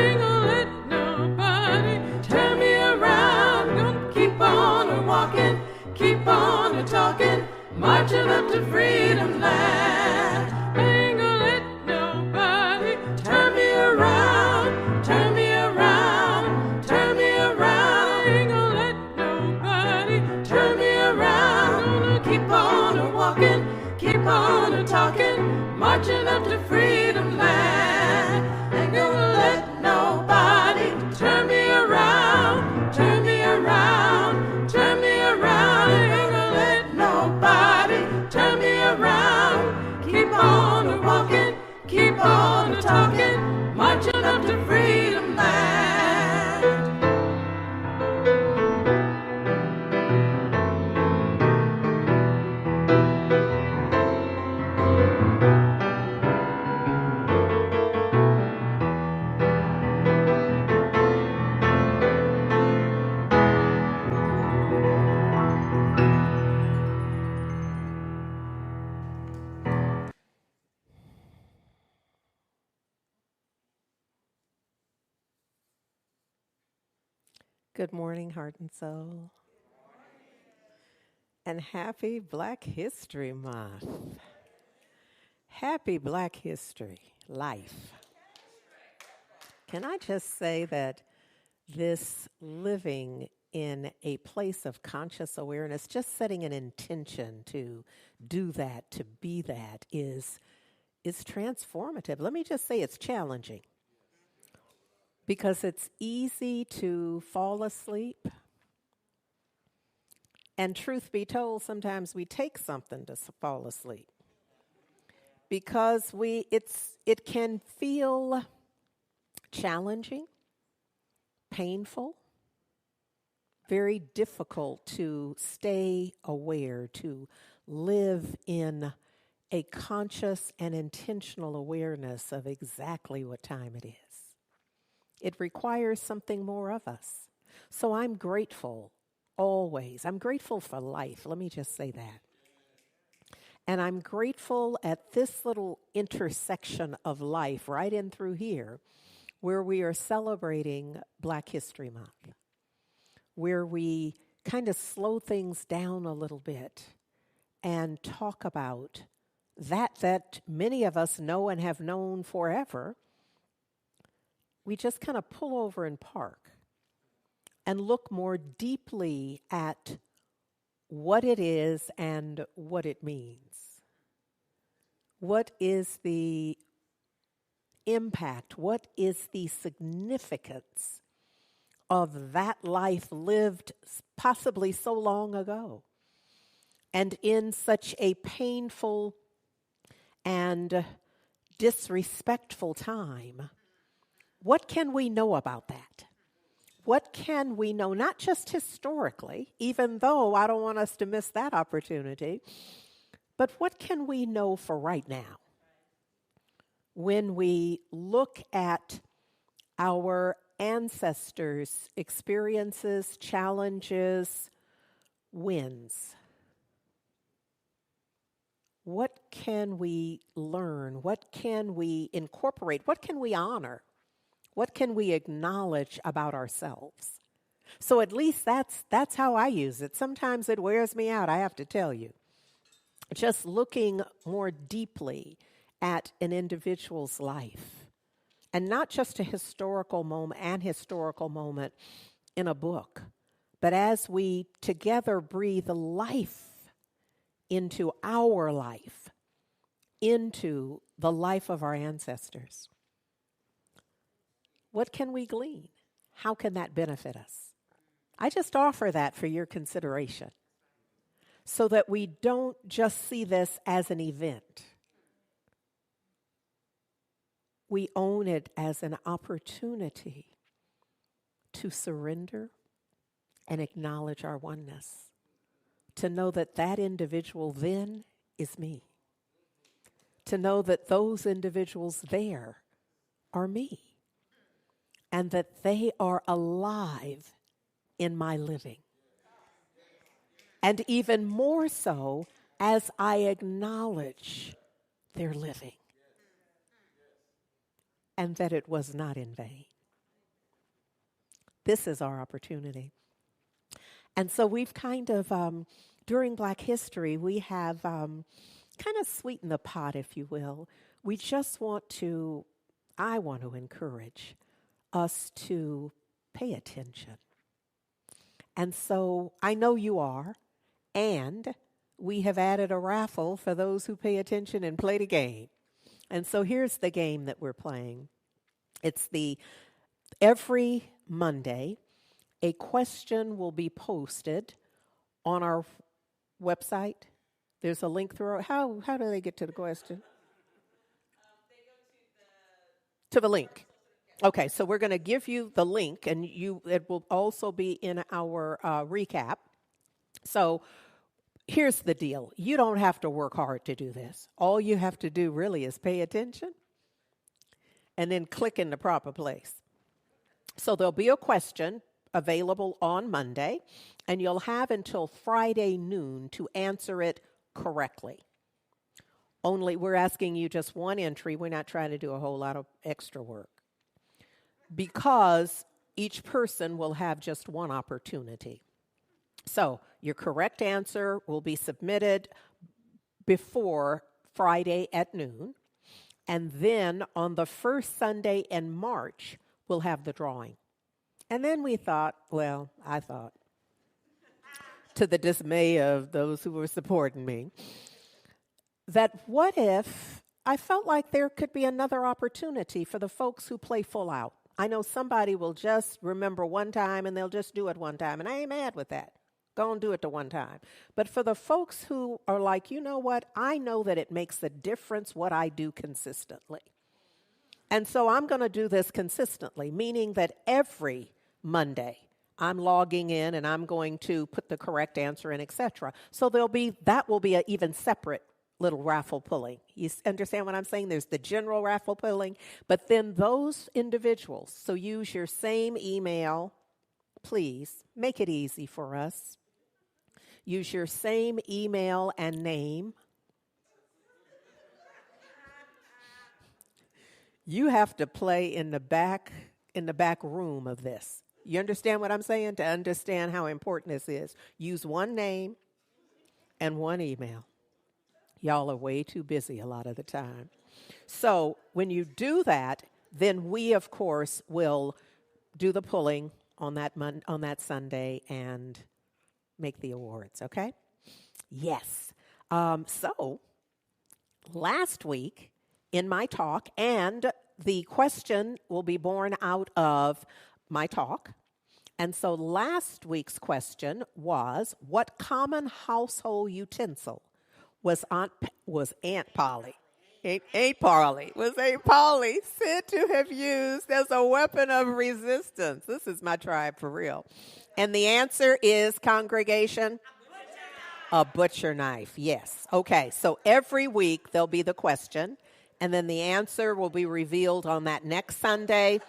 ain't gonna let nobody turn me around. Gonna keep on a walking, keep on a talking, marching up to freedom land. I ain't gonna let nobody turn me around, turn me around, turn me around. I ain't gonna let nobody turn me around. Gonna keep on a walking, keep on a talking, marching up to freedom land. Ain't gonna let nobody turn me around, turn me around, turn me around. Ain't gonna let nobody turn me around. Keep on a walking, keep on a talking, marching up to freedom land. Good morning, heart and soul. And happy Black History Month. Happy Black History Life. Can I just say that this living in a place of conscious awareness, just setting an intention to do that, to be that, is transformative. Let me just say it's challenging because it's easy to fall asleep. And truth be told, sometimes we take something to fall asleep because it can feel challenging, painful, very difficult to stay aware, to live in a conscious and intentional awareness of exactly what time it is. It requires something more of us. So I'm grateful always. I'm grateful for life. Let me just say that. And I'm grateful at this little intersection of life right in through here where we are celebrating Black History Month, where we kind of slow things down a little bit and talk about that many of us know and have known forever. We just kind of pull over and park and look more deeply at what it is and what it means. What is the impact? What is the significance of that life lived possibly so long ago and in such a painful and disrespectful time? What can we know about that? What can we know, not just historically, even though I don't want us to miss that opportunity, but what can we know for right now? When we look at our ancestors' experiences, challenges, wins, what can we learn? What can we incorporate? What can we honor? What can we acknowledge about ourselves? So at least that's how I use it. Sometimes it wears me out, I have to tell you. Just looking more deeply at an individual's life, and not just a historical moment in a book, but as we together breathe life into our life, into the life of our ancestors. What can we glean? How can that benefit us? I just offer that for your consideration so that we don't just see this as an event. We own it as an opportunity to surrender and acknowledge our oneness, to know that that individual then is me, to know that those individuals there are me, and that they are alive in my living. And even more so as I acknowledge their living, and that it was not in vain. This is our opportunity. And so we've kind of, during Black History, we have kind of sweetened the pot, if you will. We just I want to encourage us to pay attention. And so I know you are, and we have added a raffle for those who pay attention and play the game. And so here's the game that we're playing. It's every Monday, a question will be posted on our website. There's a link through. How do they get to the question? They go to the link. Okay, so we're going to give you the link, and it will also be in our recap. So here's the deal. You don't have to work hard to do this. All you have to do really is pay attention and then click in the proper place. So there'll be a question available on Monday, and you'll have until Friday noon to answer it correctly. Only we're asking you just one entry. We're not trying to do a whole lot of extra work, because each person will have just one opportunity. So your correct answer will be submitted before Friday at noon. And then on the first Sunday in March, we'll have the drawing. And then I thought, to the dismay of those who were supporting me, that what if I felt like there could be another opportunity for the folks who play full out. I know somebody will just remember one time and they'll just do it one time, and I ain't mad with that. Go and do it the one time. But for the folks who are like, you know what, I know that it makes a difference what I do consistently. And so I'm going to do this consistently, meaning that every Monday I'm logging in and I'm going to put the correct answer in, etc. So that will be an even separate little raffle pulling. You understand what I'm saying? There's the general raffle pulling, but then those individuals, so use your same email, please, make it easy for us. Use your same email and name. You have to play in the back room of this. You understand what I'm saying? To understand how important this is, use one name and one email. Y'all are way too busy a lot of the time. So when you do that, then we, of course, will do the pulling on that Sunday and make the awards, okay? Yes. So last week in my talk, and the question will be born out of my talk. And so last week's question was, what common household utensil was Aunt Polly said to have used as a weapon of resistance? This is my tribe for real. And the answer is, congregation? A butcher knife, yes. Okay, so every week there'll be the question, and then the answer will be revealed on that next Sunday,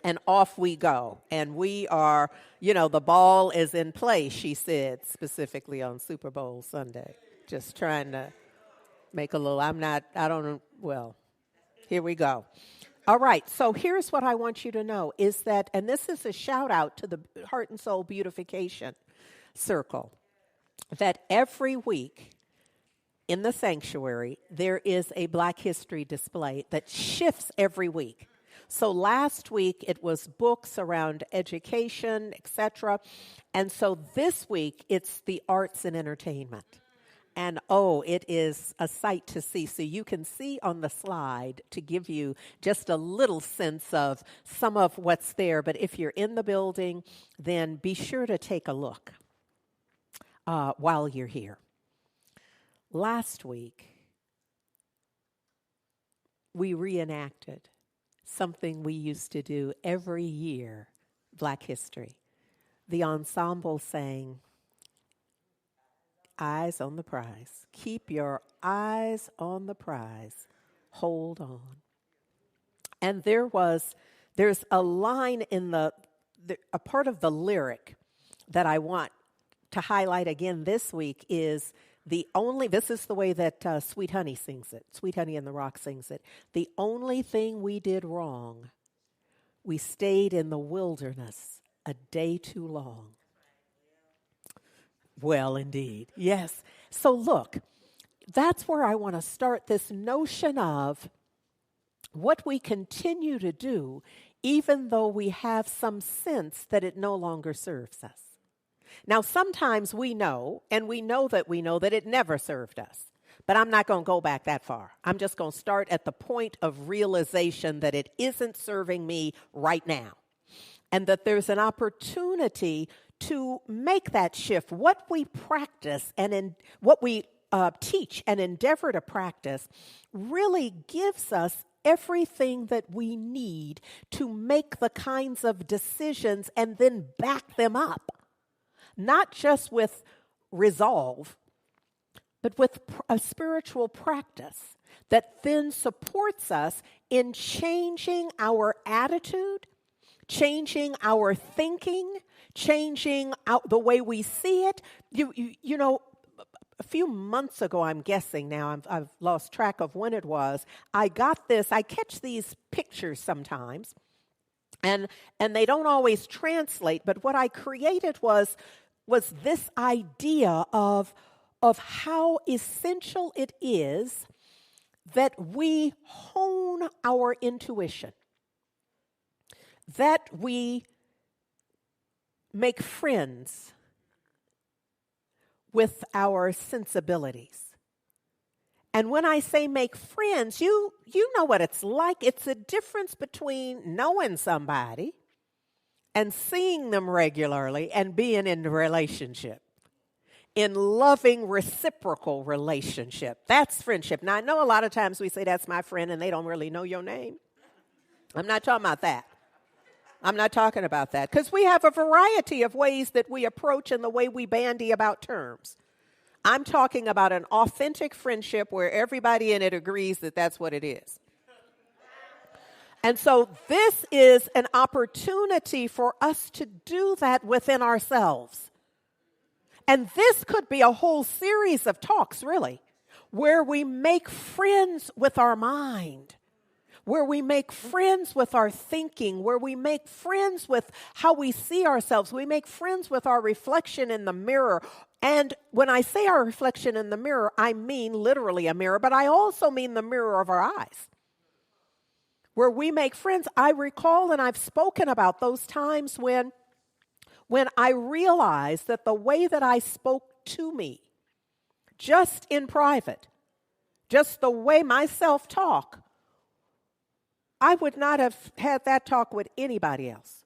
and off we go. And we are, the ball is in play, she said, specifically on Super Bowl Sunday. Just trying to make a little, here we go. All right, so here's what I want you to know is that, and this is a shout out to the Heart and Soul Beautification Circle, that every week in the sanctuary, there is a Black History display that shifts every week. So last week, it was books around education, etc. And so this week, it's the arts and entertainment. And it is a sight to see. So you can see on the slide to give you just a little sense of some of what's there. But if you're in the building, then be sure to take a look while you're here. Last week, we reenacted something we used to do every year, Black History. The ensemble sang, "Eyes on the prize. Keep your eyes on the prize. Hold on." And there's a line in a part of the lyric that I want to highlight again this week is this is the way that Sweet Honey sings it. Sweet Honey and the Rock sings it. "The only thing we did wrong, we stayed in the wilderness a day too long. Well, indeed. Yes. So look, that's where I want to start this notion of what we continue to do, even though we have some sense that it no longer serves us. Now, sometimes we know, and we know that it never served us. But I'm not going to go back that far. I'm just going to start at the point of realization that it isn't serving me right now. And that there's an opportunity to make that shift. What we practice and what we teach and endeavor to practice really gives us everything that we need to make the kinds of decisions and then back them up. Not just with resolve, but with a spiritual practice that then supports us in changing our attitude, changing our thinking, changing the way we see it. You know, a few months ago, I'm guessing now, I've lost track of when it was, I catch these pictures sometimes, and they don't always translate, but what I created was this idea of how essential it is that we hone our intuition, that we make friends with our sensibilities. And when I say make friends, you know what it's like. It's a difference between knowing somebody and seeing them regularly and being in a relationship. In loving reciprocal relationship. That's friendship. Now, I know a lot of times we say that's my friend and they don't really know your name. I'm not talking about that. I'm not talking about that. Because we have a variety of ways that we approach and the way we bandy about terms. I'm talking about an authentic friendship where everybody in it agrees that that's what it is. And so this is an opportunity for us to do that within ourselves. And this could be a whole series of talks, really, where we make friends with our mind, where we make friends with our thinking, where we make friends with how we see ourselves. We make friends with our reflection in the mirror. And when I say our reflection in the mirror, I mean literally a mirror, but I also mean the mirror of our eyes. Where we make friends, I recall, and I've spoken about those times when I realized that the way that I spoke to me, just in private, just the way my self-talk, I would not have had that talk with anybody else.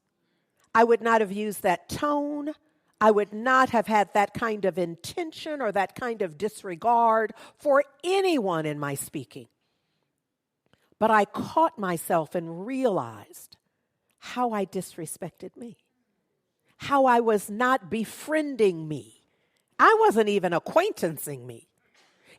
I would not have used that tone. I would not have had that kind of intention or that kind of disregard for anyone in my speaking. But I caught myself and realized how I disrespected me. How I was not befriending me. I wasn't even acquaintancing me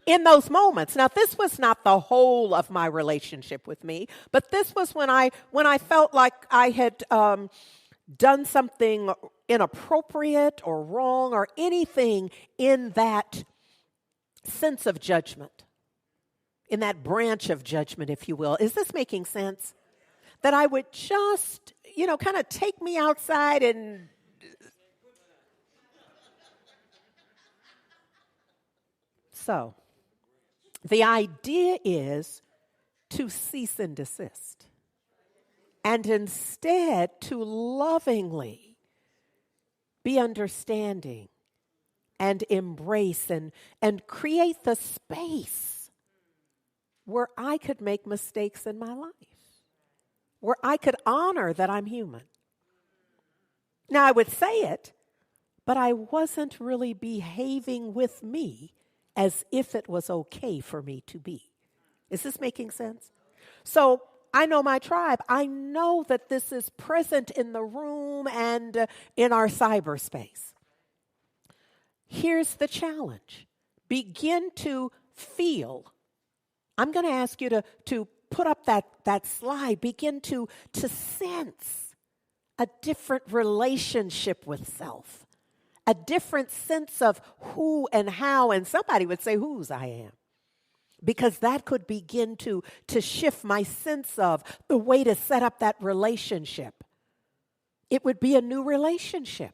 in those moments. Now, this was not the whole of my relationship with me, but this was when I felt like I had done something inappropriate or wrong or anything in that sense of judgment, in that branch of judgment, if you will. Is this making sense? That I would just, kind of take me outside and so, the idea is to cease and desist, and instead to lovingly be understanding and embrace and create the space where I could make mistakes in my life, where I could honor that I'm human. Now, I would say it, but I wasn't really behaving with me as if it was okay for me to be. Is this making sense? So I know my tribe. I know that this is present in the room and in our cyberspace. Here's the challenge. Begin to feel. I'm going to ask you to put up that slide. Begin to sense a different relationship with self. A different sense of who and how, and somebody would say whose I am. Because that could begin to shift my sense of the way to set up that relationship. It would be a new relationship,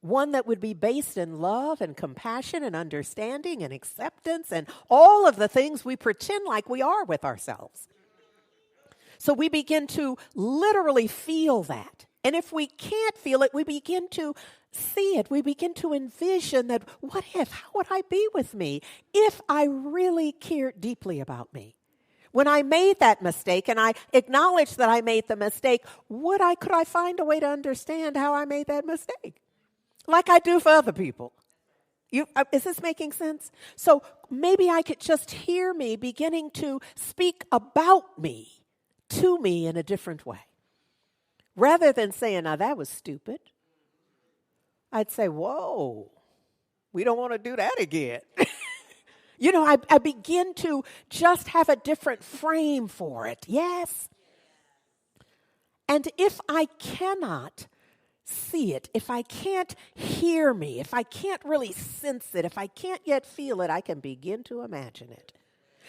one that would be based in love and compassion and understanding and acceptance and all of the things we pretend like we are with ourselves. So we begin to literally feel that. And if we can't feel it, we begin to see it. We begin to envision that, how would I be with me if I really cared deeply about me? When I made that mistake and I acknowledged that I made the mistake, could I find a way to understand how I made that mistake? Like I do for other people. Is this making sense? So maybe I could just hear me beginning to speak about me to me in a different way. Rather than saying, now that was stupid, I'd say, whoa, we don't want to do that again. I begin to just have a different frame for it. Yes. And if I cannot see it, if I can't hear me, if I can't really sense it, if I can't yet feel it, I can begin to imagine it.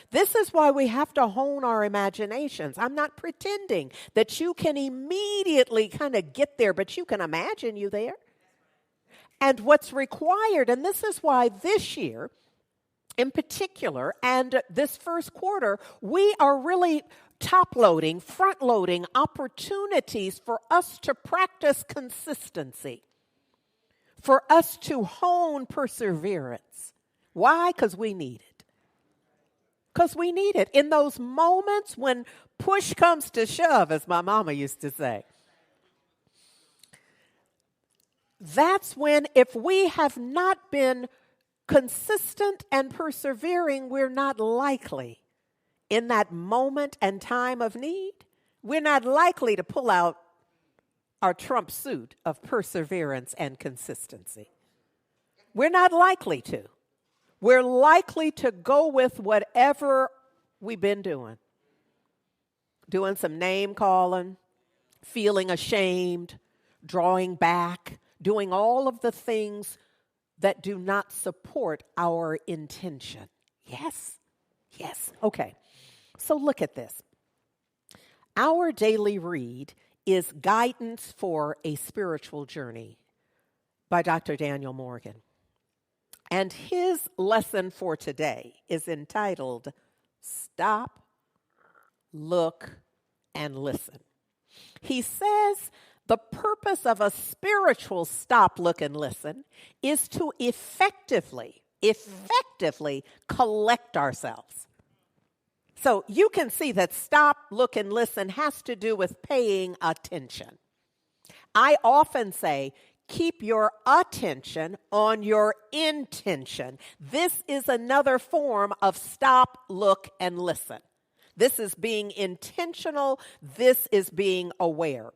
This is why we have to hone our imaginations. I'm not pretending that you can immediately kind of get there, but you can imagine you there. And what's required, and this is why this year in particular, and this first quarter, we are really top-loading, front-loading opportunities for us to practice consistency, for us to hone perseverance. Why? Because we need it. Because we need it. In those moments when push comes to shove, as my mama used to say, that's when, if we have not been consistent and persevering, we're not likely, in that moment and time of need, we're not likely to pull out our Trump suit of perseverance and consistency. We're not likely to. We're likely to go with whatever we've been doing some name calling, feeling ashamed, drawing back, doing all of the things that do not support our intention. Yes? Yes. Okay. So look at this. Our daily read is Guidance for a Spiritual Journey by Dr. Daniel Morgan. And his lesson for today is entitled, Stop, Look, and Listen. He says the purpose of a spiritual stop, look, and listen is to effectively collect ourselves. So you can see that stop, look, and listen has to do with paying attention. I often say, keep your attention on your intention. This is another form of stop, look, and listen. This is being intentional. This is being aware.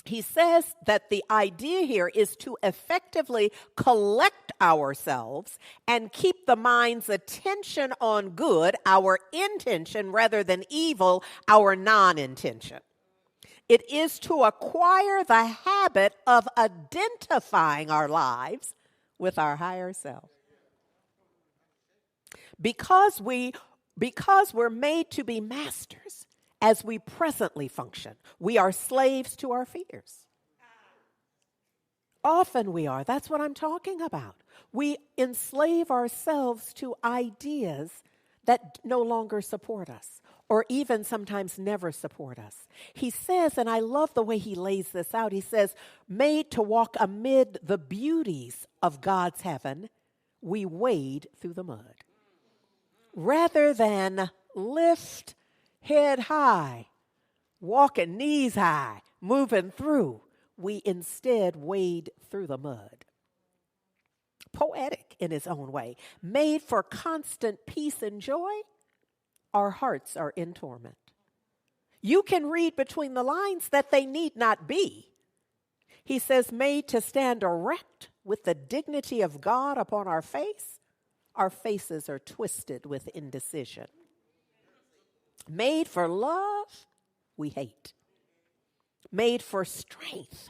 He says that the idea here is to effectively collect ourselves and keep the mind's attention on good, our intention, rather than evil, our non-intention. It is to acquire the habit of identifying our lives with our higher self. Because we're made to be masters as we presently function, we are slaves to our fears. Often we are. That's what I'm talking about. We enslave ourselves to ideas that no longer support us, or even sometimes never support us. He says, and I love the way he lays this out, he says, made to walk amid the beauties of God's heaven, we wade through the mud. Rather than lift head high, walking knees high, moving through, we instead wade through the mud. Poetic in his own way. Made for constant peace and joy, our hearts are in torment. You can read between the lines that they need not be. He says, made to stand erect with the dignity of God upon our face, our faces are twisted with indecision. Made for love, we hate. Made for strength,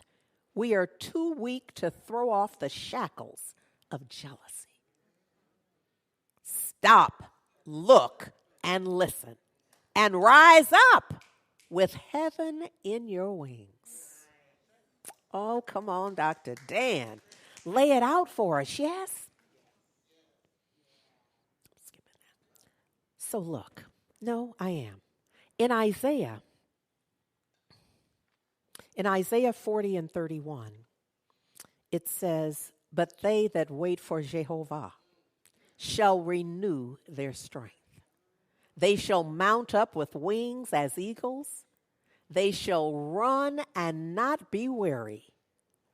we are too weak to throw off the shackles of jealousy. Stop, look, and listen, and rise up with heaven in your wings. Oh, come on, Dr. Dan. Lay it out for us, yes? So look, no, I am. In Isaiah 40 and 31, it says, "But they that wait for Jehovah shall renew their strength. They shall mount up with wings as eagles. They shall run and not be weary.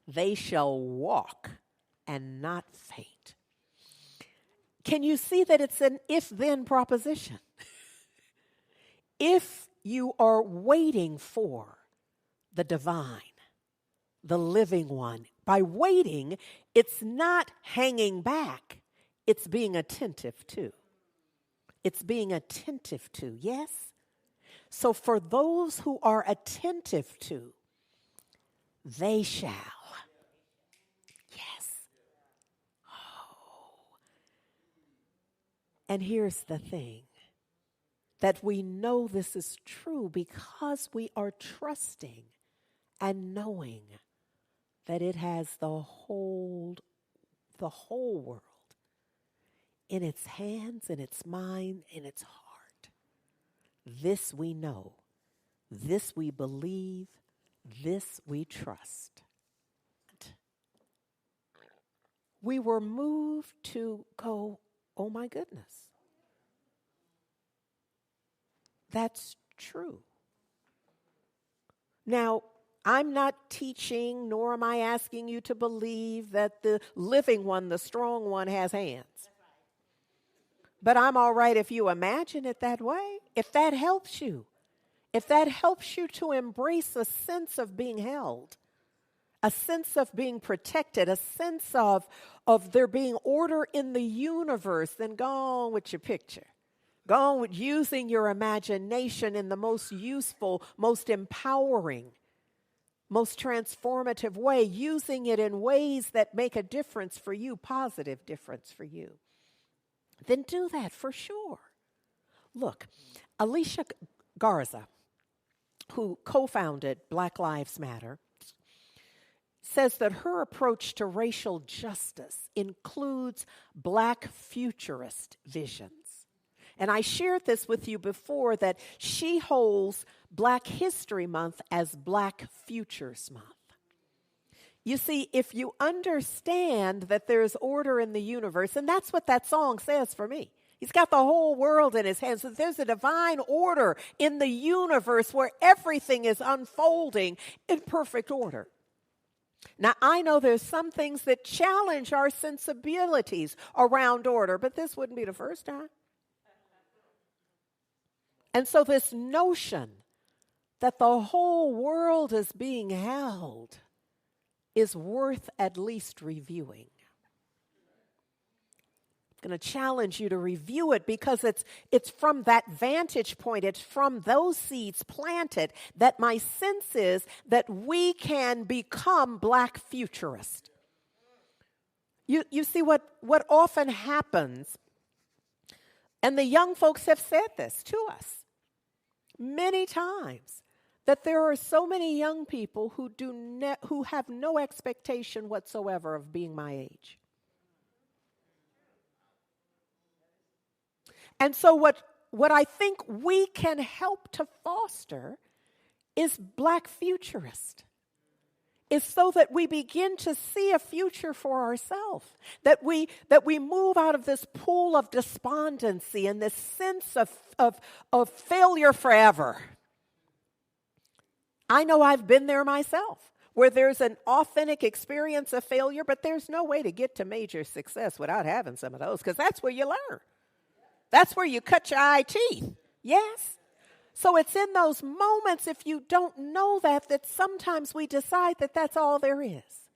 They shall walk and not faint." Can you see that it's an if-then proposition? If you are waiting for the divine, the living one, by waiting, it's not hanging back. It's being attentive to. It's being attentive to, yes? So for those who are attentive to, they shall. Yes. Oh. And here's the thing, that we know this is true because we are trusting and knowing that it has the whole world in its hands, in its mind, in its heart. This we know. This we believe. This we trust. We were moved to go, oh my goodness. That's true. Now, I'm not teaching, nor am I asking you to believe that the living one, the strong one, has hands. But I'm all right if you imagine it that way, if that helps you. If that helps you to embrace a sense of being held, a sense of being protected, a sense of there being order in the universe, then go on with your picture. Go on with using your imagination in the most useful, most empowering, most transformative way, using it in ways that make a difference for you, positive difference for you. Then do that for sure. Look, Alicia Garza, who co-founded Black Lives Matter, says that her approach to racial justice includes Black futurist visions. And I shared this with you before, that she holds Black History Month as Black Futures Month. You see, if you understand that there's order in the universe, and that's what that song says for me. He's got the whole world in his hands. So there's a divine order in the universe where everything is unfolding in perfect order. Now, I know there's some things that challenge our sensibilities around order, but this wouldn't be the first time. And so this notion that the whole world is being held is worth at least reviewing. I'm going to challenge you to review it because it's from that vantage point, it's from those seeds planted that my sense is that we can become Black futurists. You see what often happens, and the young folks have said this to us many times, that there are so many young people who have no expectation whatsoever of being my age. And so what I think we can help to foster is Black futurist. Is so that we begin to see a future for ourselves, that we move out of this pool of despondency and this sense of failure forever. I know I've been there myself, where there's an authentic experience of failure, but there's no way to get to major success without having some of those, because that's where you learn. That's where you cut your eye teeth. Yes? So it's in those moments, if you don't know that sometimes we decide that that's all there is.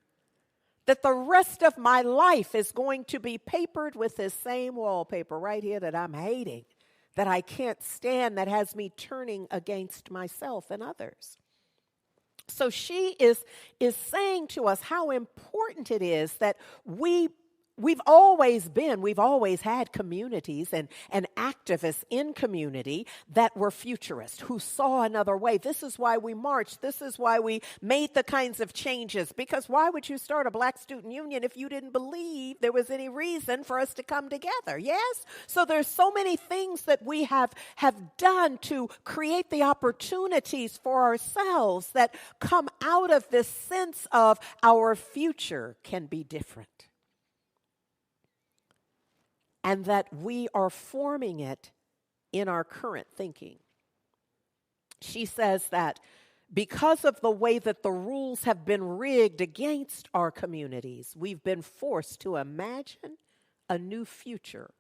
That the rest of my life is going to be papered with this same wallpaper right here that I'm hating, that I can't stand, that has me turning against myself and others. So she is saying to us how important it is that we we've always had communities and activists in community that were futurists, who saw another way. This is why we marched. This is why we made the kinds of changes. Because why would you start a Black Student Union if you didn't believe there was any reason for us to come together? Yes? So there's so many things that we have done to create the opportunities for ourselves that come out of this sense of our future can be different. And that we are forming it in our current thinking. She says that because of the way that the rules have been rigged against our communities, we've been forced to imagine a new future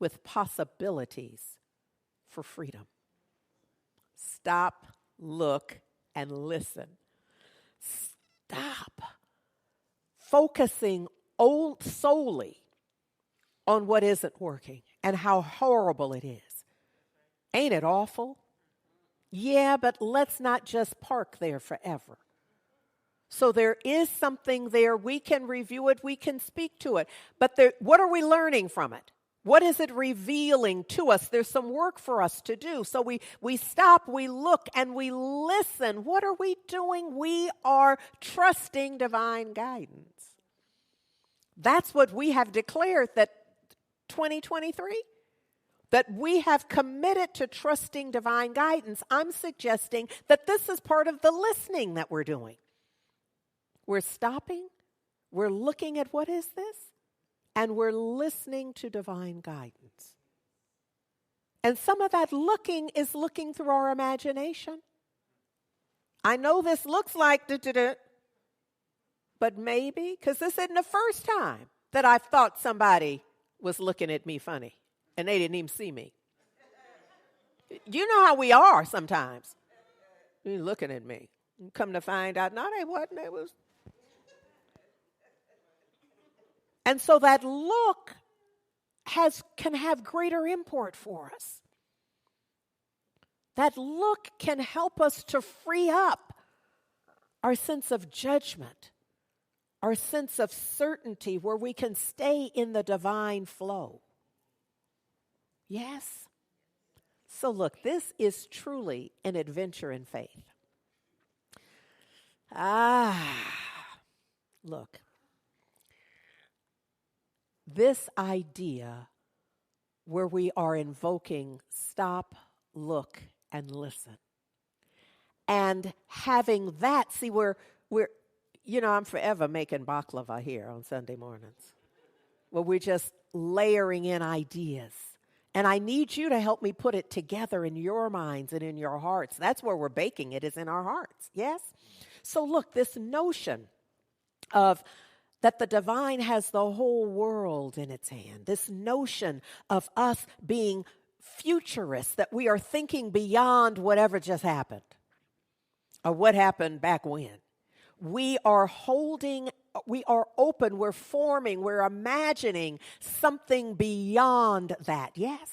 with possibilities for freedom. Stop, look, and listen. Stop focusing solely on what isn't working and how horrible it is. Ain't it awful? Yeah, but let's not just park there forever. So there is something there. We can review it. We can speak to it. But what are we learning from it? What is it revealing to us? There's some work for us to do. So we stop, we look, and we listen. What are we doing? We are trusting divine guidance. That's what we have declared, that 2023, that we have committed to trusting divine guidance. I'm suggesting that this is part of the listening that we're doing. We're stopping, we're looking at what is this, and we're listening to divine guidance. And some of that looking is looking through our imagination. I know this looks like but maybe, because this isn't the first time that I've thought somebody was looking at me funny, and they didn't even see me. You know how we are sometimes. You're looking at me. You come to find out, no, they wasn't. They was. And so that look can have greater import for us. That look can help us to free up our sense of judgment, our sense of certainty, where we can stay in the divine flow. Yes? So look, this is truly an adventure in faith. Look. This idea where we are invoking stop, look, and listen. And having that, see, we're I'm forever making baklava here on Sunday mornings. Where we're just layering in ideas. And I need you to help me put it together in your minds and in your hearts. That's where we're baking it, is in our hearts. Yes? So look, this notion of that the divine has the whole world in its hand. This notion of us being futurists, that we are thinking beyond whatever just happened or what happened back when. We are open, we're forming, we're imagining something beyond that. Yes?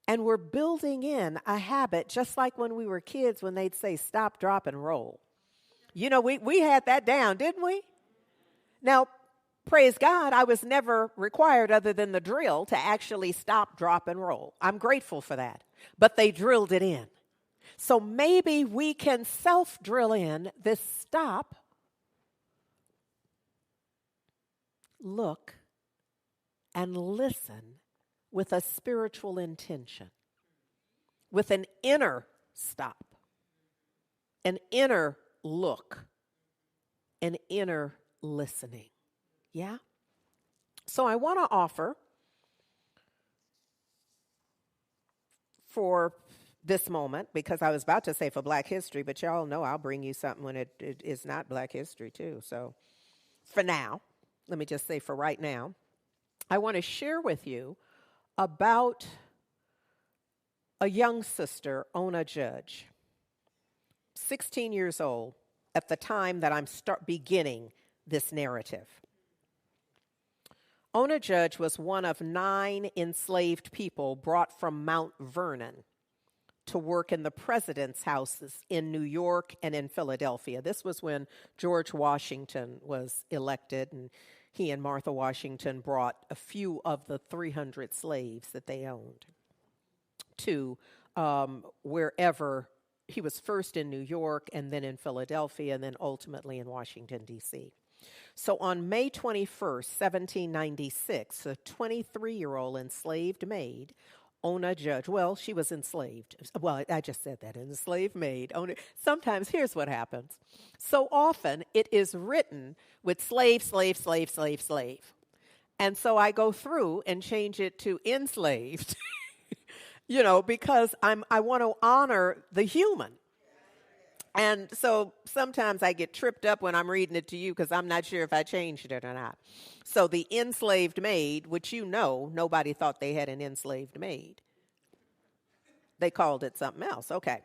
And we're building in a habit, just like when we were kids, when they'd say stop, drop, and roll. You know, we had that down, didn't we? Now, praise God, I was never required, other than the drill, to actually stop, drop, and roll. I'm grateful for that. But they drilled it in. So maybe we can self-drill in this stop, look, and listen with a spiritual intention, with an inner stop, an inner look, an inner listening. Yeah? So I want to offer for this moment, because I was about to say for Black History, but y'all know I'll bring you something when it is not Black History too. So for now, let me just say for right now, I want to share with you about a young sister, Ona Judge, 16 years old at the time that I'm beginning this narrative. Ona Judge was one of 9 enslaved people brought from Mount Vernon to work in the president's houses in New York and in Philadelphia. This was when George Washington was elected, and he and Martha Washington brought a few of the 300 slaves that they owned to wherever. He was first in New York and then in Philadelphia and then ultimately in Washington, D.C. So on May 21st, 1796, a 23-year-old enslaved maid, Ona Judge, well, she was enslaved. Well, I just said that, an enslaved maid. Sometimes, here's what happens. So often it is written with slave, slave, slave, slave, slave. And so I go through and change it to enslaved. Because I want to honor the human. And so sometimes I get tripped up when I'm reading it to you because I'm not sure if I changed it or not. So the enslaved maid, which nobody thought they had an enslaved maid. They called it something else. Okay.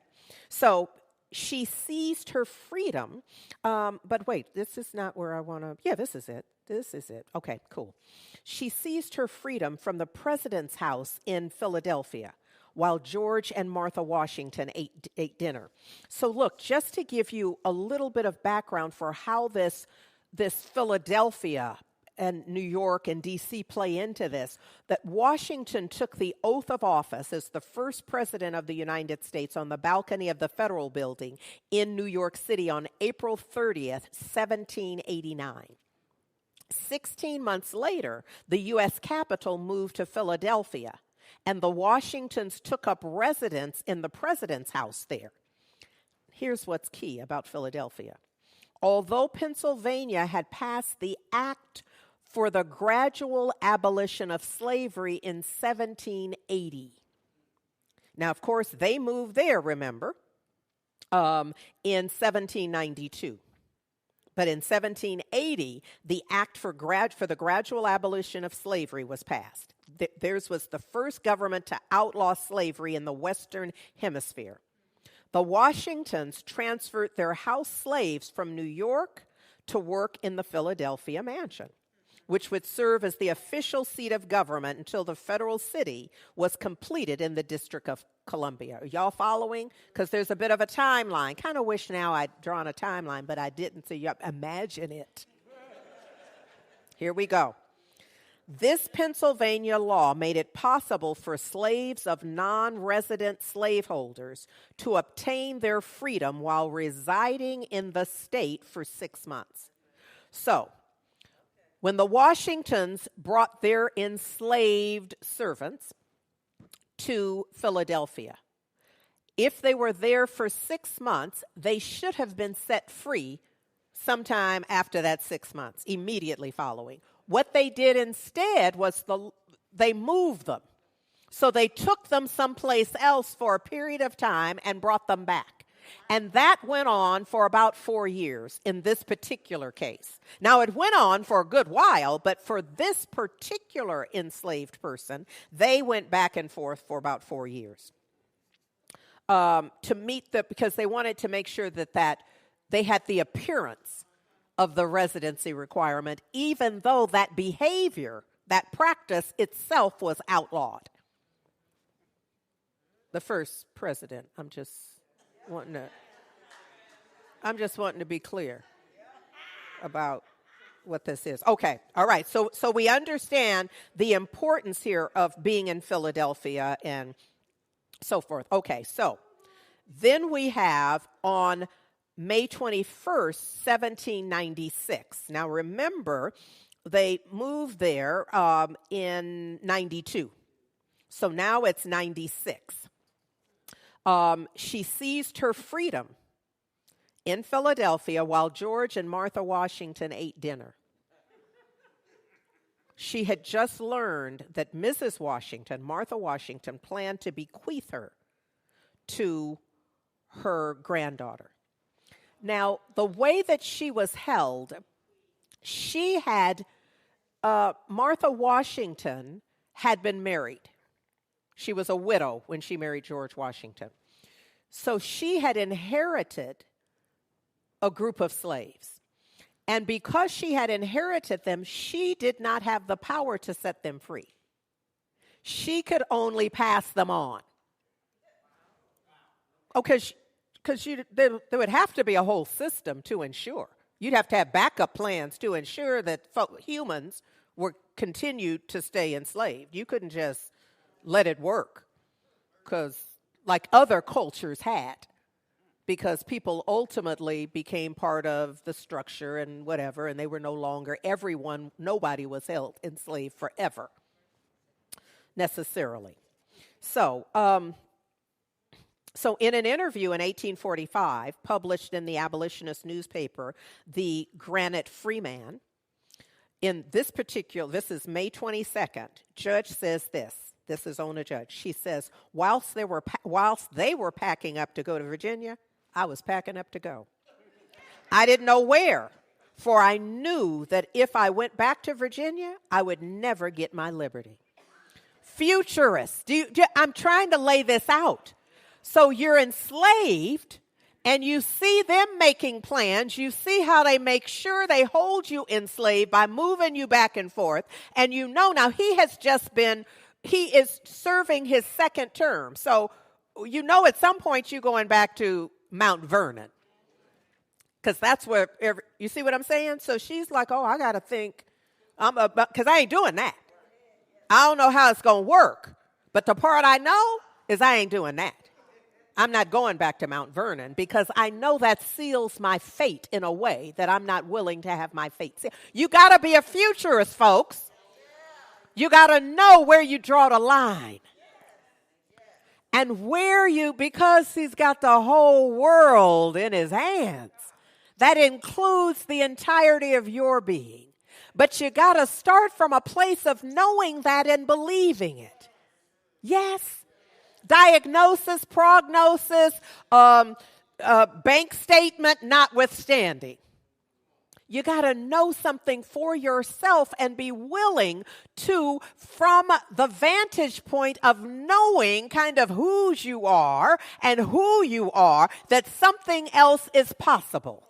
So she seized her freedom. But wait, this is not where I want to. Yeah, this is it. This is it. Okay, cool. She seized her freedom from the president's house in Philadelphia, while George and Martha Washington ate dinner. So look, just to give you a little bit of background for how this Philadelphia and New York and D.C. play into this, that Washington took the oath of office as the first president of the United States on the balcony of the Federal Building in New York City on April 30th, 1789. 16 months later, the U.S. Capitol moved to Philadelphia, and the Washingtons took up residence in the president's house there. Here's what's key about Philadelphia. Although Pennsylvania had passed the Act for the Gradual Abolition of Slavery in 1780. Now, of course, they moved there, remember, in 1792. But in 1780, the Act for the Gradual Abolition of Slavery was passed. Theirs was the first government to outlaw slavery in the Western Hemisphere. The Washingtons transferred their house slaves from New York to work in the Philadelphia mansion, which would serve as the official seat of government until the federal city was completed in the District of Columbia. Are y'all following? Because there's a bit of a timeline. Kind of wish now I'd drawn a timeline, but I didn't, so you imagine it. Here we go. This Pennsylvania law made it possible for slaves of non-resident slaveholders to obtain their freedom while residing in the state for 6 months. So, when the Washingtons brought their enslaved servants to Philadelphia, if they were there for 6 months, they should have been set free sometime after that 6 months, immediately following. What they did instead was they moved them. So they took them someplace else for a period of time and brought them back. And that went on for about 4 years in this particular case. Now, it went on for a good while, but for this particular enslaved person, they went back and forth for about 4 years to meet because they wanted to make sure that they had the appearance of the residency requirement, even though that behavior, that practice itself was outlawed. The first president, I'm just wanting to be clear about what this is. Okay, all right, so we understand the importance here of being in Philadelphia and so forth. Okay, so then we have on May 21st, 1796. Now remember, they moved there in 92. So now it's 96. She seized her freedom in Philadelphia while George and Martha Washington ate dinner. She had just learned that Mrs. Washington, Martha Washington, planned to bequeath her to her granddaughter. Now, the way that she was held, she had, Martha Washington had been married. She was a widow when she married George Washington. So she had inherited a group of slaves. And because she had inherited them, she did not have the power to set them free. She could only pass them on. Oh, because there would have to be a whole system to ensure. You'd have to have backup plans to ensure that humans were continued to stay enslaved. You couldn't just let it work, because like other cultures had, because people ultimately became part of the structure and whatever, and they were no longer nobody was held enslaved forever, necessarily. So in an interview in 1845, published in the abolitionist newspaper, the Granite Freeman, this is May 22nd, Judge says this. This is Ona Judge. She says, whilst they were packing up to go to Virginia, I was packing up to go. I didn't know where, for I knew that if I went back to Virginia, I would never get my liberty. Futurists, I'm trying to lay this out. So you're enslaved, and you see them making plans. You see how they make sure they hold you enslaved by moving you back and forth. And you know now he is serving his second term. So you know at some point you're going back to Mount Vernon, because that's where, you see what I'm saying? So she's like, oh, I got to think, because I ain't doing that. I don't know how it's going to work. But the part I know is I ain't doing that. I'm not going back to Mount Vernon, because I know that seals my fate in a way that I'm not willing to have my fate sealed. You got to be a futurist, folks. You got to know where you draw the line. And because he's got the whole world in his hands, that includes the entirety of your being. But you got to start from a place of knowing that and believing it. Yes. Diagnosis, prognosis, bank statement notwithstanding. You got to know something for yourself and be willing to, from the vantage point of knowing kind of whose you are and who you are, that something else is possible.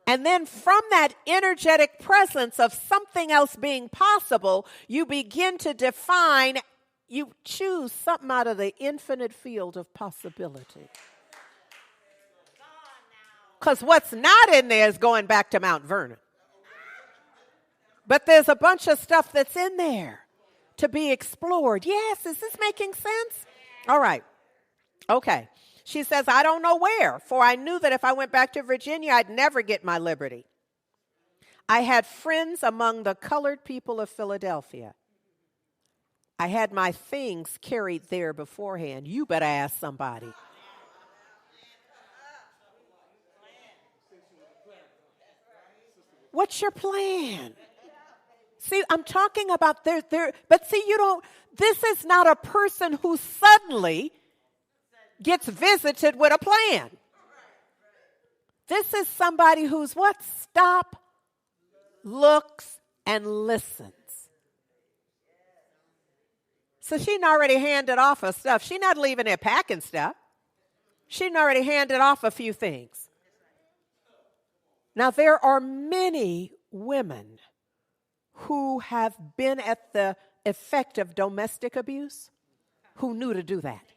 And then from that energetic presence of something else being possible, you begin to define, you choose something out of the infinite field of possibility. Because what's not in there is going back to Mount Vernon. But there's a bunch of stuff that's in there to be explored. Yes, is this making sense? All right. Okay. She says, I don't know where, for I knew that if I went back to Virginia, I'd never get my liberty. I had friends among the colored people of Philadelphia. I had my things carried there beforehand. You better ask somebody. What's your plan? See, I'm talking about but see, this is not a person who suddenly gets visited with a plan. This is somebody who's stop, looks, and listens. So she'd already handed off her stuff. She's not leaving there packing stuff. She'd already handed off a few things. Now, there are many women who have been at the effect of domestic abuse who knew to do that,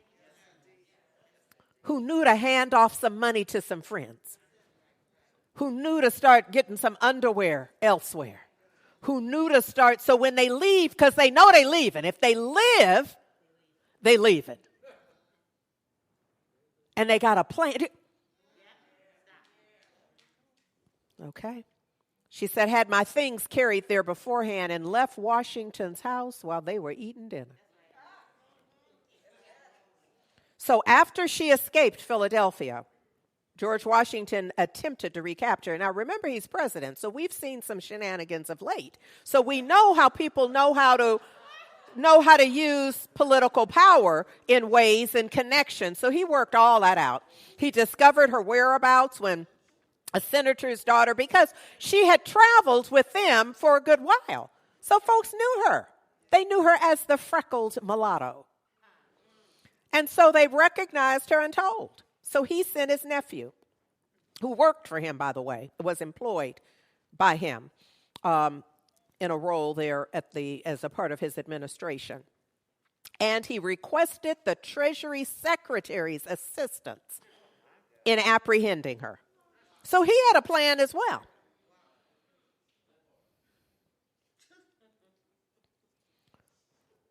who knew to hand off some money to some friends, who knew to start getting some underwear elsewhere, who knew to start, so when they leave, because they know they're leaving. If they live, they leave it. And they got a plan. Okay. She said, had my things carried there beforehand and left Washington's house while they were eating dinner. So after she escaped Philadelphia, George Washington attempted to recapture her. Now, remember, he's president, so we've seen some shenanigans of late. So we know how people know how to use political power in ways and connections. So he worked all that out. He discovered her whereabouts when a senator's daughter, because she had traveled with them for a good while. So folks knew her. They knew her as the freckled mulatto. And so they recognized her and told. So he sent his nephew, who worked for him, by the way, was employed by him in a role there as a part of his administration. and he requested the Treasury Secretary's assistance in apprehending her. So he had a plan as well.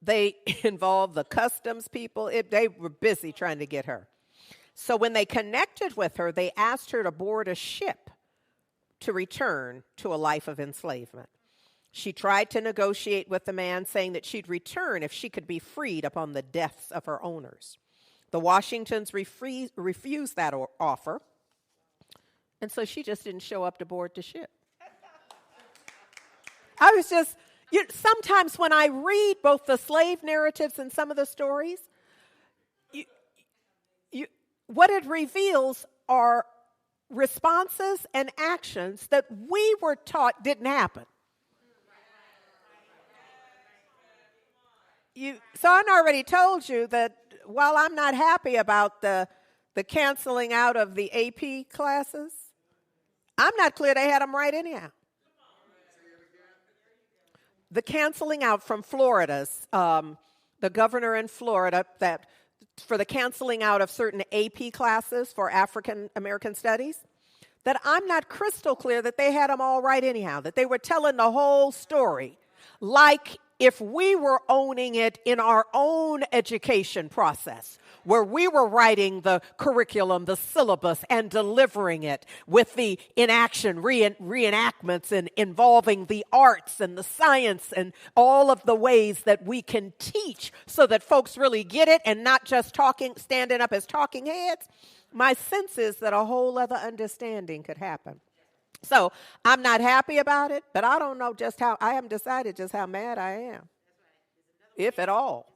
They involved the customs people. They were busy trying to get her. So when they connected with her, they asked her to board a ship to return to a life of enslavement. She tried to negotiate with the man, saying that she'd return if she could be freed upon the deaths of her owners. The Washingtons refused that offer, and so she just didn't show up to board the ship. I was just, sometimes when I read both the slave narratives and some of the stories, what it reveals are responses and actions that we were taught didn't happen. So I already told you that while I'm not happy about the canceling out of the AP classes, I'm not clear they had them right anyhow. The canceling out from Florida's, the governor in Florida, that for the canceling out of certain AP classes for African American studies, that I'm not crystal clear that they had them all right anyhow, that they were telling the whole story like if we were owning it in our own education process, where we were writing the curriculum, the syllabus, and delivering it with the inaction, reenactments, and involving the arts and the science and all of the ways that we can teach so that folks really get it and not just standing up as talking heads. My sense is that a whole other understanding could happen. So I'm not happy about it, but I don't know I haven't decided just how mad I am, if at all,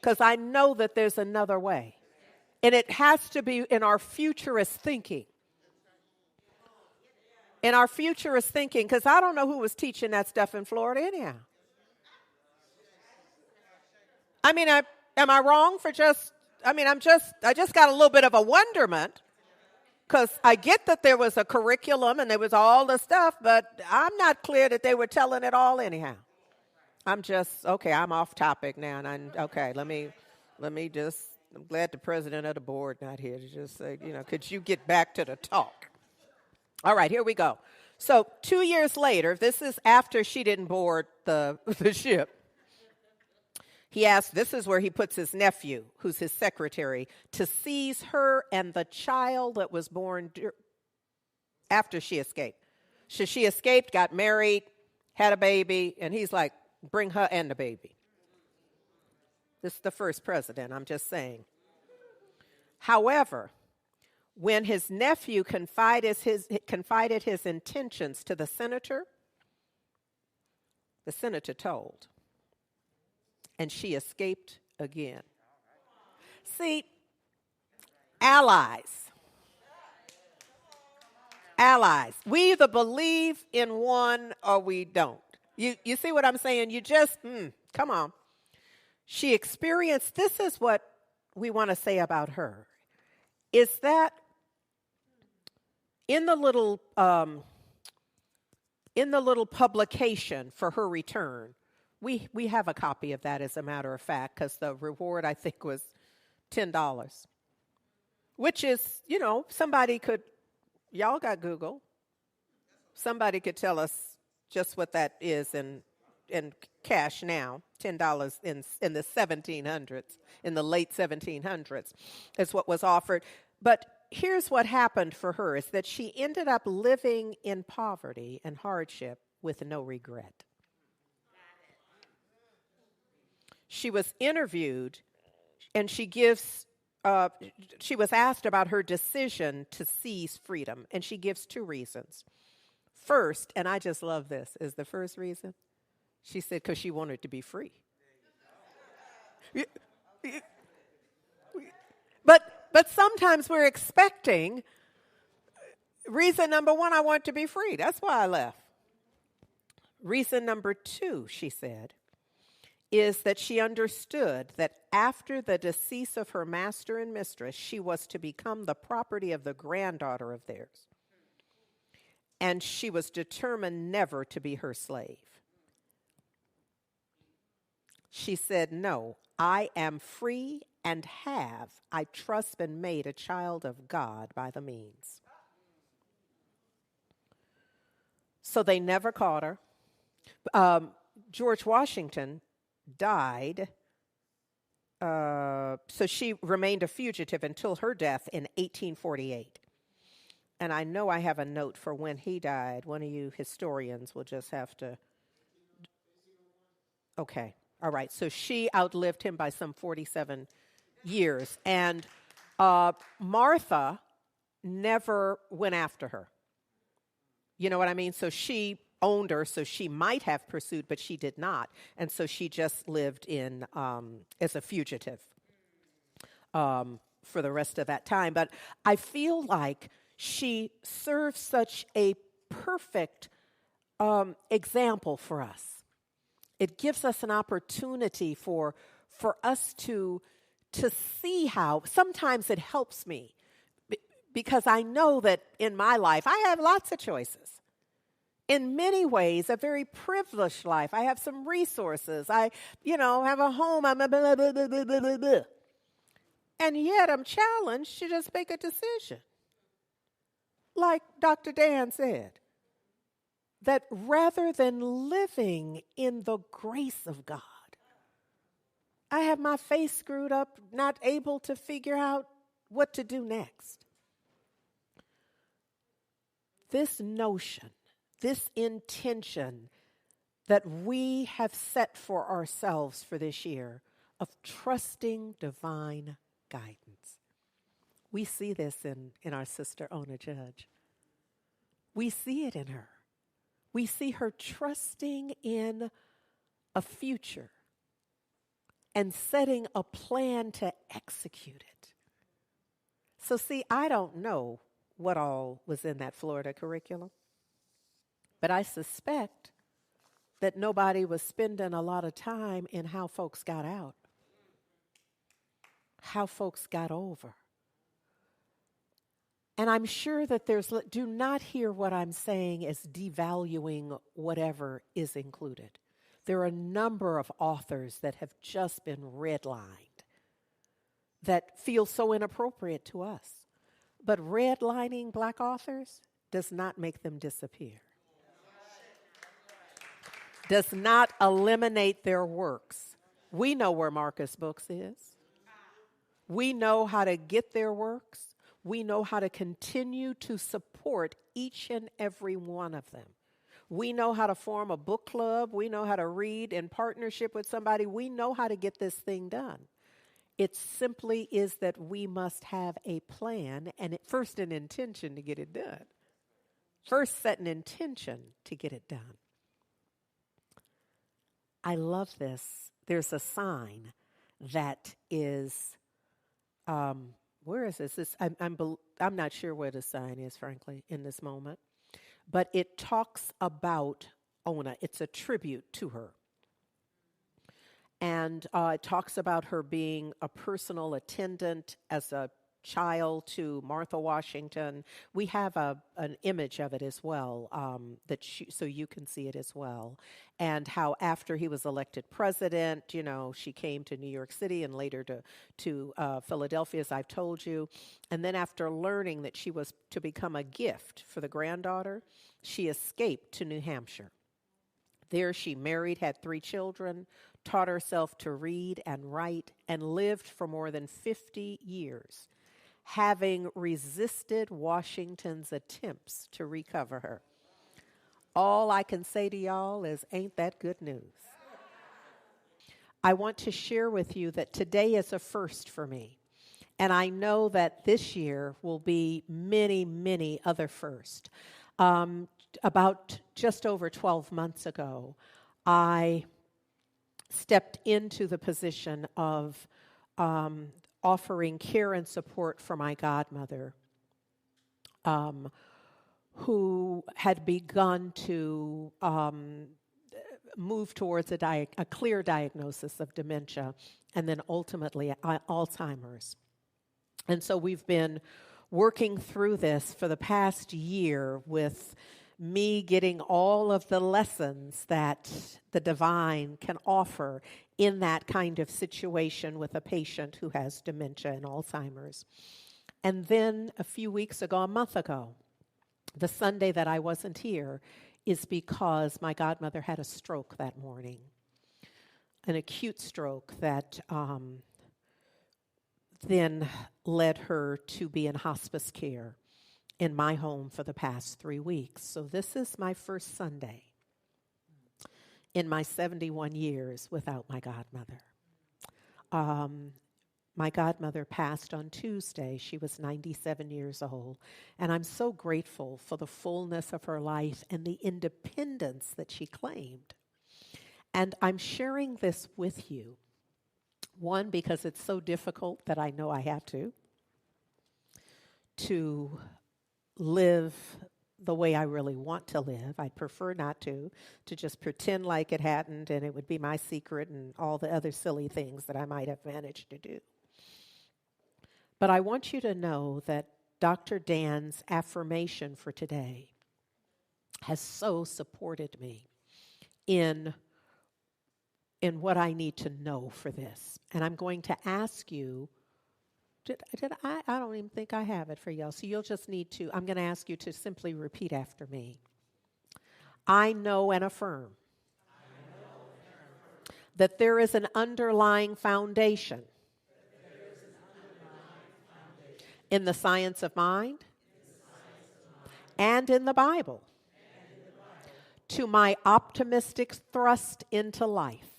because I know that there's another way. And it has to be in our futurist thinking. In our futurist thinking, because I don't know who was teaching that stuff in Florida anyhow. I mean, am I wrong for I just got a little bit of a wonderment. Because I get that there was a curriculum and there was all the stuff, but I'm not clear that they were telling it all anyhow. I'm off topic now. And let me just, I'm glad the president of the board not here to just say, could you get back to the talk? All right, here we go. So 2 years later, this is after she didn't board the ship. This is where he puts his nephew, who's his secretary, to seize her and the child that was born after she escaped. So she escaped, got married, had a baby, and he's like, bring her and the baby. This is the first president, I'm just saying. However, when his nephew confided his intentions to the senator told. And she escaped again. See, allies. We either believe in one or we don't. You see what I'm saying? You just, come on. She experienced, this is what we want to say about her, is that in the little publication for her return, we have a copy of that, as a matter of fact, because the reward, I think, was $10, which is, somebody could, y'all got Google. Somebody could tell us just what that is in cash now, $10 in the 1700s, in the late 1700s, is what was offered. But here's what happened for her, is that she ended up living in poverty and hardship with no regret. She was interviewed, and she was asked about her decision to seize freedom, and she gives 2 reasons. First, and I just love this, is the first reason, she said because she wanted to be free. But sometimes we're expecting, reason number 1, I want to be free. That's why I left. Reason number 2, she said, is that she understood that after the decease of her master and mistress, she was to become the property of the granddaughter of theirs. And she was determined never to be her slave. She said, no, I am free and have, I trust, been made a child of God by the means. So they never caught her. George Washington died, so she remained a fugitive until her death in 1848. And I know I have a note for when he died. One of you historians will just have to. Okay, all right. So she outlived him by some 47 years. And Martha never went after her. You know what I mean? So she owned her, so she might have pursued, but she did not. And so she just lived in as a fugitive for the rest of that time. But I feel like she serves such a perfect example for us. It gives us an opportunity for us to see how, sometimes it helps me because I know that in my life I have lots of choices. In many ways, a very privileged life. I have some resources. I, have a home. I'm a blah, blah, blah, blah, blah, blah. And yet I'm challenged to just make a decision. Like Dr. Dan said, that rather than living in the grace of God, I have my face screwed up, not able to figure out what to do next. This notion, this intention that we have set for ourselves for this year of trusting divine guidance. We see this in our sister Ona Judge. We see it in her. We see her trusting in a future and setting a plan to execute it. So see, I don't know what all was in that Florida curriculum, but I suspect that nobody was spending a lot of time in how folks got out, how folks got over. And I'm sure that do not hear what I'm saying as devaluing whatever is included. There are a number of authors that have just been redlined that feel so inappropriate to us. But redlining black authors does not make them disappear. Does not eliminate their works. We know where Marcus Books is. We know how to get their works. We know how to continue to support each and every one of them. We know how to form a book club. We know how to read in partnership with somebody. We know how to get this thing done. It simply is that we must have a plan and first an intention to get it done. First set an intention to get it done. I love this. There's a sign that is... where is this? I'm not sure where the sign is, frankly, in this moment. But it talks about Ona. It's a tribute to her. And it talks about her being a personal attendant as a child to Martha Washington. We have an image of it as well, so you can see it as well. And how after he was elected president, she came to New York City and later to Philadelphia, as I've told you. And then after learning that she was to become a gift for the granddaughter, she escaped to New Hampshire. There she married, had 3 children, taught herself to read and write, and lived for more than 50 years. Having resisted Washington's attempts to recover her. All I can say to y'all is, ain't that good news? I want to share with you that today is a first for me. And I know that this year will be many, many other firsts. About just over 12 months ago, I stepped into the position of offering care and support for my godmother, who had begun to move towards a clear diagnosis of dementia and then ultimately Alzheimer's. And so we've been working through this for the past year with me getting all of the lessons that the divine can offer in that kind of situation with a patient who has dementia and Alzheimer's. And then a few weeks ago, a month ago, the Sunday that I wasn't here is because my godmother had a stroke that morning, an acute stroke that then led her to be in hospice care in my home for the past 3 weeks. So this is my first Sunday in my 71 years without my godmother. My godmother passed on Tuesday. She was 97 years old. And I'm so grateful for the fullness of her life and the independence that she claimed. And I'm sharing this with you. One, because it's so difficult that I know I have to live the way I really want to live. I'd prefer not to just pretend like it hadn't and it would be my secret and all the other silly things that I might have managed to do. But I want you to know that Dr. Dan's affirmation for today has so supported me in what I need to know for this. And I'm going to ask you, I don't even think I have it for y'all. So you'll just need to, I'm going to ask you to simply repeat after me. I know and affirm that there is an underlying foundation in the science of mind and in the Bible to my optimistic thrust into life.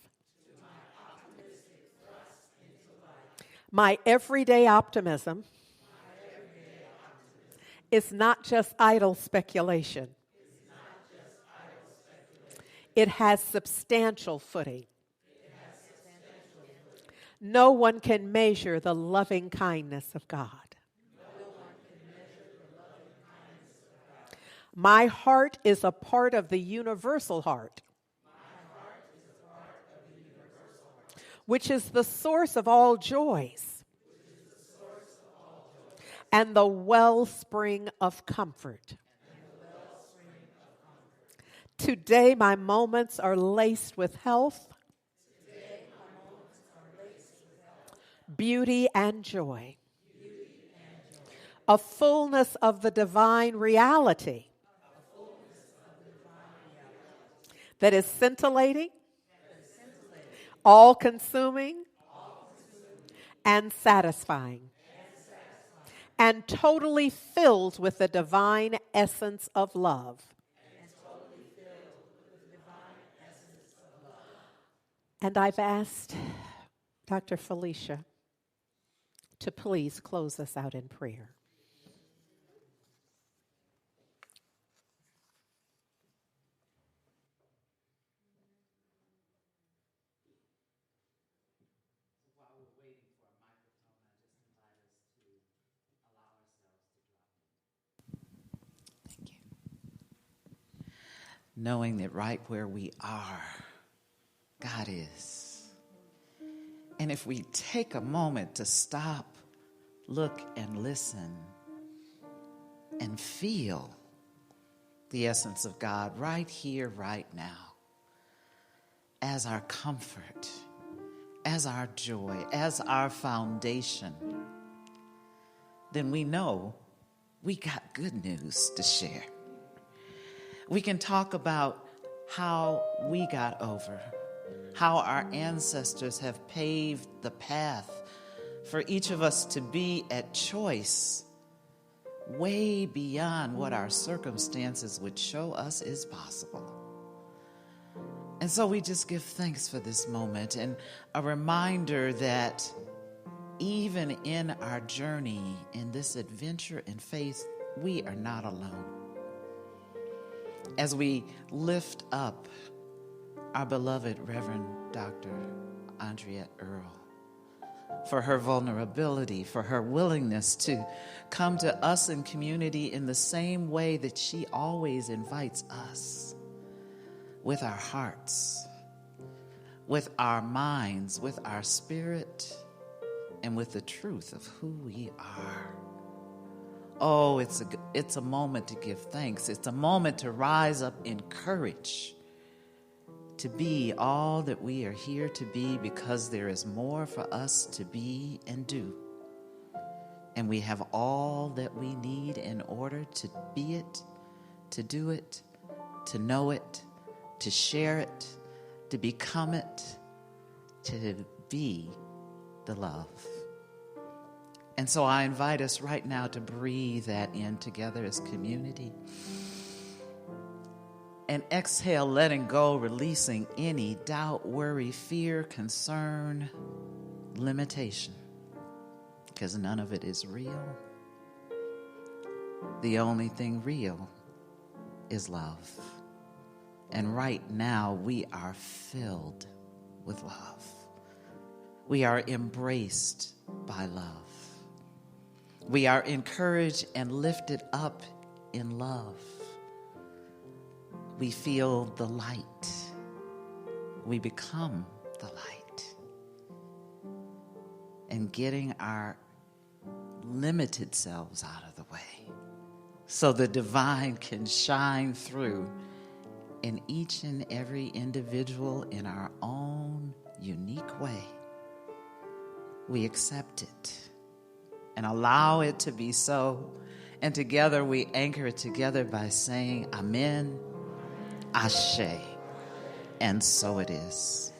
My everyday optimism is not just idle speculation. It has substantial footing. No one can measure the loving kindness of God. My heart is a part of the universal heart, which is the source of all joys and the wellspring of comfort. Today, my moments are laced with health, beauty, and joy. A fullness of the divine reality that is scintillating, all-consuming, and satisfying, and totally filled with the divine essence of love. And I've asked Dr. Felicia to please close us out in prayer. Knowing that right where we are, God is. And if we take a moment to stop, look, and listen, and feel the essence of God right here, right now, as our comfort, as our joy, as our foundation, then we know we got good news to share. We can talk about how we got over, how our ancestors have paved the path for each of us to be at choice way beyond what our circumstances would show us is possible. And so we just give thanks for this moment and a reminder that even in our journey, in this adventure in faith, we are not alone. As we lift up our beloved Reverend Dr. Andriette Earle, for her vulnerability, for her willingness to come to us in community in the same way that she always invites us, with our hearts, with our minds, with our spirit, and with the truth of who we are. Oh, it's a moment to give thanks. It's a moment to rise up in courage, to be all that we are here to be, because there is more for us to be and do. And we have all that we need in order to be it, to do it, to know it, to share it, to become it, to be the love. And so I invite us right now to breathe that in together as community. And exhale, letting go, releasing any doubt, worry, fear, concern, limitation. Because none of it is real. The only thing real is love. And right now we are filled with love. We are embraced by love. We are encouraged and lifted up in love. We feel the light. We become the light. And getting our limited selves out of the way so the divine can shine through in each and every individual in our own unique way. We accept it and allow it to be so. And together we anchor it together by saying, Amen, Ashe, and so it is.